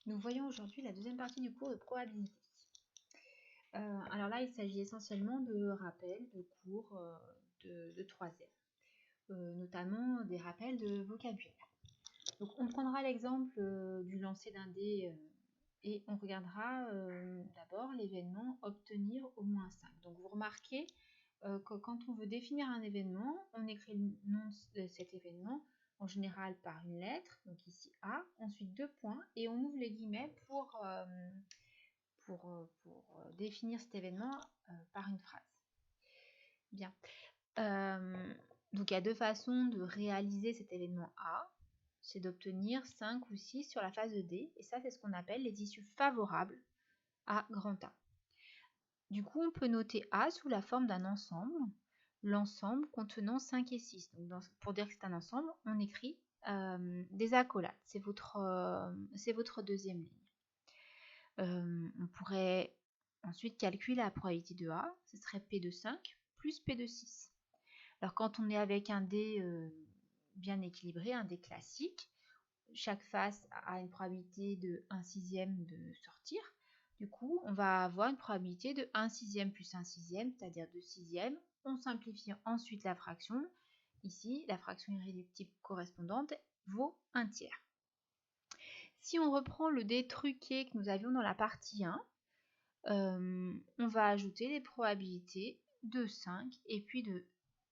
Nous voyons aujourd'hui la deuxième partie du cours de probabilité. Alors là, il s'agit essentiellement de rappels de cours de troisième, notamment des rappels de vocabulaire. Donc on prendra l'exemple du lancer d'un dé et on regardera d'abord l'événement obtenir au moins 5. Donc vous remarquez que quand on veut définir un événement, on écrit le nom de cet événement en général par une lettre, donc ici A, ensuite 2 points, et on ouvre les guillemets pour définir cet événement par une phrase. Bien. Donc il y a deux façons de réaliser cet événement A. C'est d'obtenir 5 ou 6 sur la phase de D, et ça c'est ce qu'on appelle les issues favorables à grand A. Du coup, on peut noter A sous la forme d'un ensemble, l'ensemble contenant 5 et 6. Donc pour dire que c'est un ensemble, on écrit des accolades. C'est votre deuxième ligne. On pourrait ensuite calculer la probabilité de A, ce serait P de 5 plus P de 6. Alors quand on est avec un dé bien équilibré, un dé classique, chaque face a une probabilité de 1 sixième de sortir. Du coup, on va avoir une probabilité de 1 sixième plus 1 sixième, c'est-à-dire 2 sixièmes. On simplifie ensuite la fraction. Ici, la fraction irréductible correspondante vaut 1 tiers. Si on reprend le dé truqué que nous avions dans la partie 1, on va ajouter les probabilités de 5 et puis de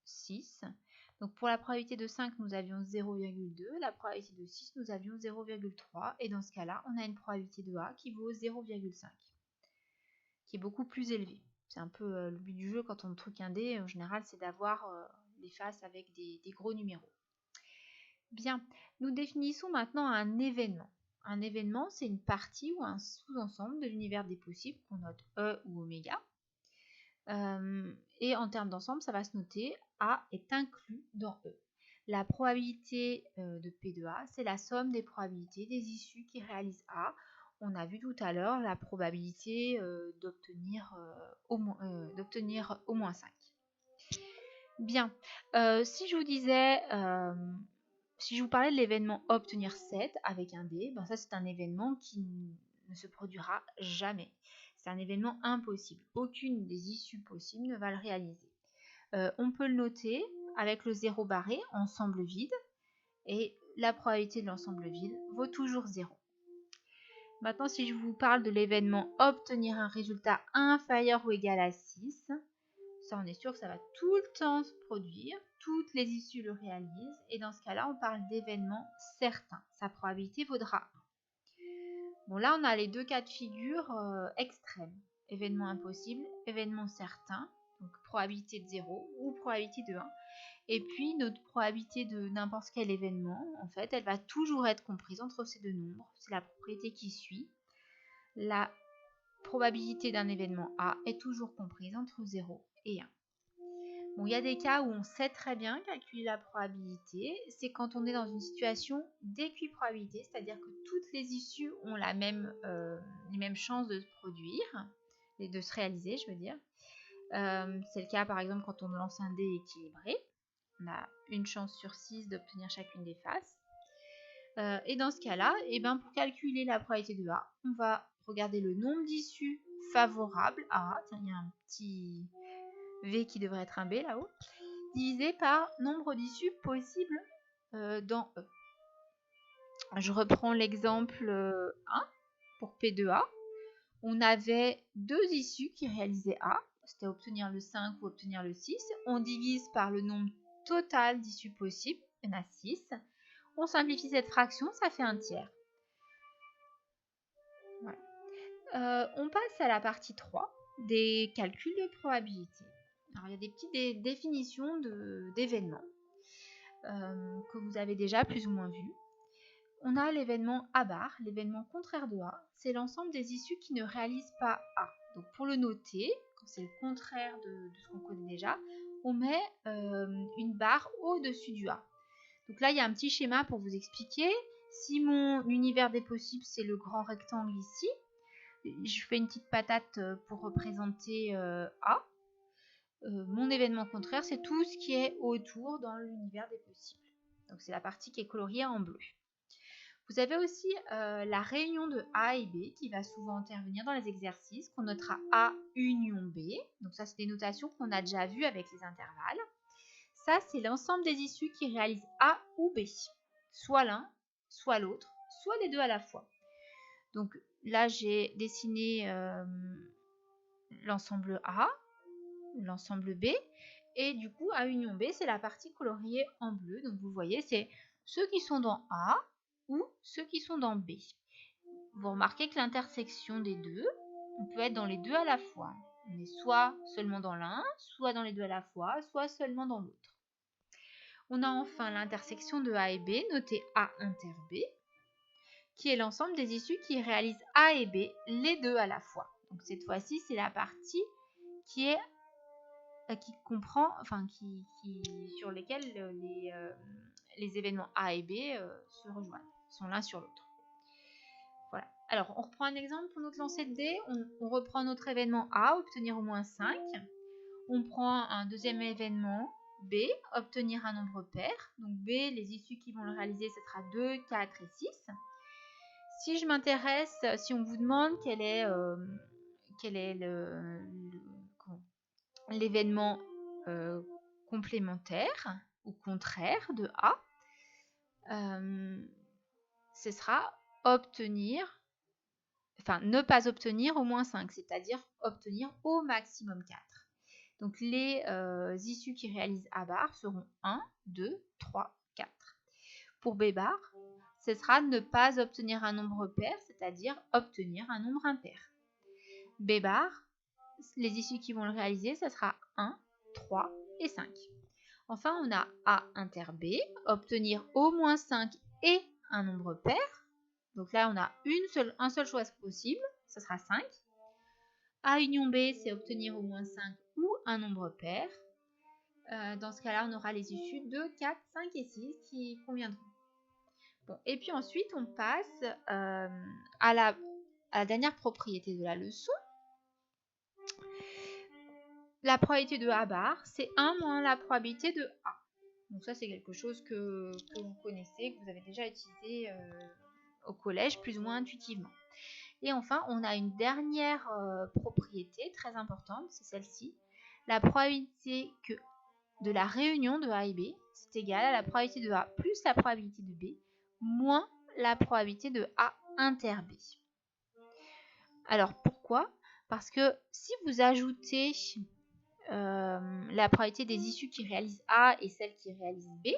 6. Donc pour la probabilité de 5, nous avions 0,2, la probabilité de 6, nous avions 0,3, et dans ce cas-là, on a une probabilité de A qui vaut 0,5, qui est beaucoup plus élevée. C'est un peu le but du jeu quand on truque un dé, en général, c'est d'avoir les faces avec des gros numéros. Bien, nous définissons maintenant un événement. Un événement, c'est une partie ou un sous-ensemble de l'univers des possibles qu'on note E ou oméga. Et en termes d'ensemble, ça va se noter A est inclus dans E. La probabilité de P de A, c'est la somme des probabilités des issues qui réalisent A. On a vu tout à l'heure la probabilité d'obtenir au moins 5. Bien, si je vous disais... si je vous parlais de l'événement obtenir 7 avec un dé, ben ça c'est un événement qui ne se produira jamais. C'est un événement impossible. Aucune des issues possibles ne va le réaliser. On peut le noter avec le 0 barré, ensemble vide, et la probabilité de l'ensemble vide vaut toujours 0. Maintenant, si je vous parle de l'événement obtenir un résultat inférieur ou égal à 6, ça, on est sûr que ça va tout le temps se produire. Toutes les issues le réalisent. Et dans ce cas-là, on parle d'événement certain. Sa probabilité vaudra 1. Bon, là, on a les deux cas de figure extrêmes. Événement impossible, événement certain. Donc, probabilité de 0 ou probabilité de 1. Et puis, notre probabilité de n'importe quel événement, en fait, elle va toujours être comprise entre ces deux nombres. C'est la propriété qui suit. La probabilité d'un événement A est toujours comprise entre 0 et 1. Bon, il y a des cas où on sait très bien calculer la probabilité. C'est quand on est dans une situation d'équiprobabilité, c'est-à-dire que toutes les issues ont les mêmes chances de se produire, et de se réaliser, je veux dire. C'est le cas, par exemple, quand on lance un dé équilibré. On a une chance sur 6 d'obtenir chacune des faces. Et dans ce cas-là, pour calculer la probabilité de A, on va regarder le nombre d'issues favorables à A. Tiens, il y a un petit V qui devrait être un B là-haut, divisé par nombre d'issues possibles dans E. Je reprends l'exemple 1 pour P de A. On avait deux issues qui réalisaient A, c'était obtenir le 5 ou obtenir le 6. On divise par le nombre total d'issues possibles, il y en a 6. On simplifie cette fraction, ça fait un tiers. Voilà. On passe à la partie 3, des calculs de probabilité. Alors, il y a des petites définitions d'événements que vous avez déjà plus ou moins vues. On a l'événement A bar, l'événement contraire de A, c'est l'ensemble des issues qui ne réalisent pas A. Donc pour le noter, quand c'est le contraire de ce qu'on connaît déjà, on met une barre au-dessus du A. Donc là, il y a un petit schéma pour vous expliquer. Si mon univers des possibles, c'est le grand rectangle ici, je fais une petite patate pour représenter A. Mon événement contraire, c'est tout ce qui est autour dans l'univers des possibles. Donc c'est la partie qui est coloriée en bleu. Vous avez aussi la réunion de A et B qui va souvent intervenir dans les exercices, qu'on notera A union B. Donc ça, c'est des notations qu'on a déjà vues avec les intervalles. Ça, c'est l'ensemble des issues qui réalisent A ou B. Soit l'un, soit l'autre, soit les deux à la fois. Donc là, j'ai dessiné l'ensemble A, l'ensemble B. Et du coup, A union B, c'est la partie coloriée en bleu. Donc vous voyez, c'est ceux qui sont dans A ou ceux qui sont dans B. Vous remarquez que l'intersection des deux, on peut être dans les deux à la fois. On est soit seulement dans l'un, soit dans les deux à la fois, soit seulement dans l'autre. On a enfin l'intersection de A et B, notée A inter B, qui est l'ensemble des issues qui réalisent A et B, les deux à la fois. Donc cette fois-ci, c'est la partie qui comprend, enfin sur lesquelles les événements A et B se rejoignent, sont l'un sur l'autre. Voilà. Alors, on reprend un exemple pour notre lancer de dés. On reprend notre événement A, obtenir au moins 5. On prend un deuxième événement B, obtenir un nombre pair. Donc B, les issues qui vont le réaliser, ce sera 2, 4 et 6. Si je m'intéresse, si on vous demande quel est l'événement complémentaire ou contraire de A, ce sera ne pas obtenir au moins 5, c'est-à-dire obtenir au maximum 4. Donc les issues qui réalisent A bar seront 1, 2, 3, 4. Pour B bar, ce sera ne pas obtenir un nombre pair, c'est-à-dire obtenir un nombre impair. B bar, les issues qui vont le réaliser, ce sera 1, 3 et 5. Enfin, on a A inter B, obtenir au moins 5 et un nombre pair. Donc là, on a un seul choix possible, ce sera 5. A union B, c'est obtenir au moins 5 ou un nombre pair. Dans ce cas-là, on aura les issues 2, 4, 5 et 6 qui conviendront. Bon, et puis ensuite, on passe à la dernière propriété de la leçon. La probabilité de A bar, c'est 1 moins la probabilité de A. Donc ça, c'est quelque chose que vous connaissez, que vous avez déjà utilisé au collège, plus ou moins intuitivement. Et enfin, on a une dernière propriété très importante, c'est celle-ci. La probabilité de la réunion de A et B, c'est égal à la probabilité de A plus la probabilité de B, moins la probabilité de A inter B. Alors, pourquoi? Parce que si vous ajoutez la probabilité des issues qui réalisent A et celles qui réalisent B,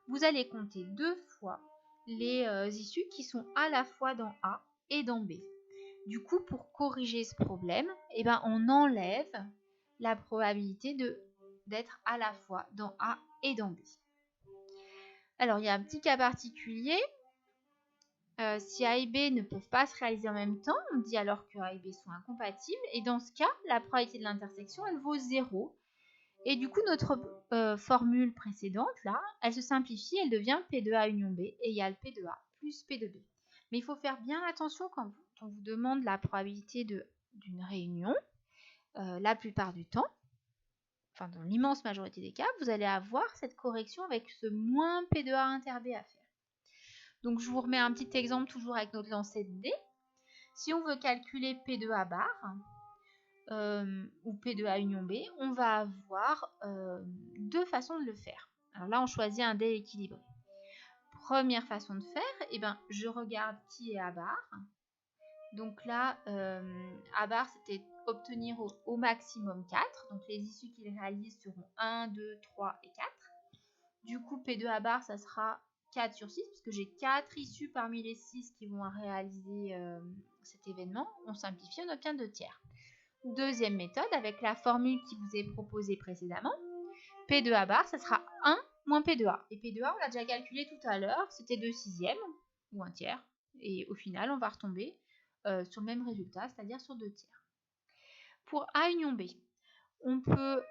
vous allez compter 2 fois les issues qui sont à la fois dans A et dans B. Du coup, pour corriger ce problème, on enlève la probabilité d'être à la fois dans A et dans B. Alors, il y a un petit cas particulier. Si A et B ne peuvent pas se réaliser en même temps, on dit alors que A et B sont incompatibles. Et dans ce cas, la probabilité de l'intersection, elle vaut 0. Et du coup, notre formule précédente, là, elle se simplifie, elle devient P de A union B égale P de A plus P de B. Mais il faut faire bien attention quand on vous demande la probabilité d'une réunion. La plupart du temps, enfin dans l'immense majorité des cas, vous allez avoir cette correction avec ce moins P de A inter B à faire. Donc, je vous remets un petit exemple toujours avec notre lancer de dés. Si on veut calculer P de A bar, ou P de A union B, on va avoir deux façons de le faire. Alors là, on choisit un dé équilibré. Première façon de faire, je regarde qui est A bar. Donc là, A bar, c'était obtenir au maximum 4. Donc les issues qu'il réalise seront 1, 2, 3 et 4. Du coup, P de A bar, ça sera 4 sur 6, puisque j'ai 4 issues parmi les 6 qui vont réaliser cet événement. On simplifie, on obtient 2 tiers. Deuxième méthode, avec la formule qui vous est proposée précédemment, P de A bar, ça sera 1 moins P de A. Et P de A, on l'a déjà calculé tout à l'heure, c'était 2 sixièmes, ou 1 tiers. Et au final, on va retomber sur le même résultat, c'est-à-dire sur 2 tiers. Pour A union B, on peut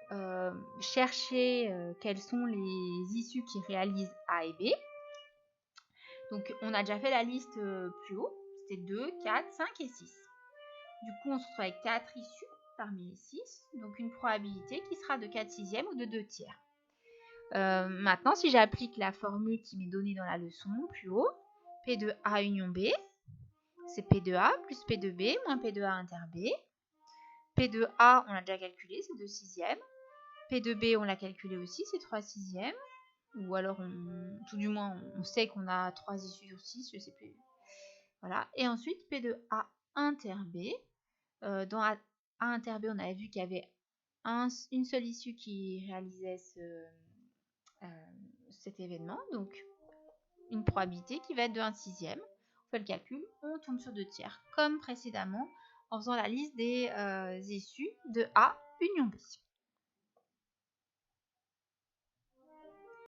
chercher quelles sont les issues qui réalisent A et B. Donc, on a déjà fait la liste plus haut, c'était 2, 4, 5 et 6. Du coup, on se retrouve avec 4 issues parmi les 6, donc une probabilité qui sera de 4 sixièmes ou de 2 tiers. Maintenant, si j'applique la formule qui m'est donnée dans la leçon plus haut, P de A union B, c'est P de A plus P de B moins P de A inter B. P de A, on l'a déjà calculé, c'est 2 sixièmes. P de B, on l'a calculé aussi, c'est 3 sixièmes. Ou alors, tout du moins, on sait qu'on a 3 issues sur 6, je sais plus. Voilà. Et ensuite, P de A inter B. Dans A inter B, on avait vu qu'il y avait une seule issue qui réalisait cet événement. Donc, une probabilité qui va être de 1 sixième. On fait le calcul, on tombe sur 2 tiers, comme précédemment, en faisant la liste des issues de A union B.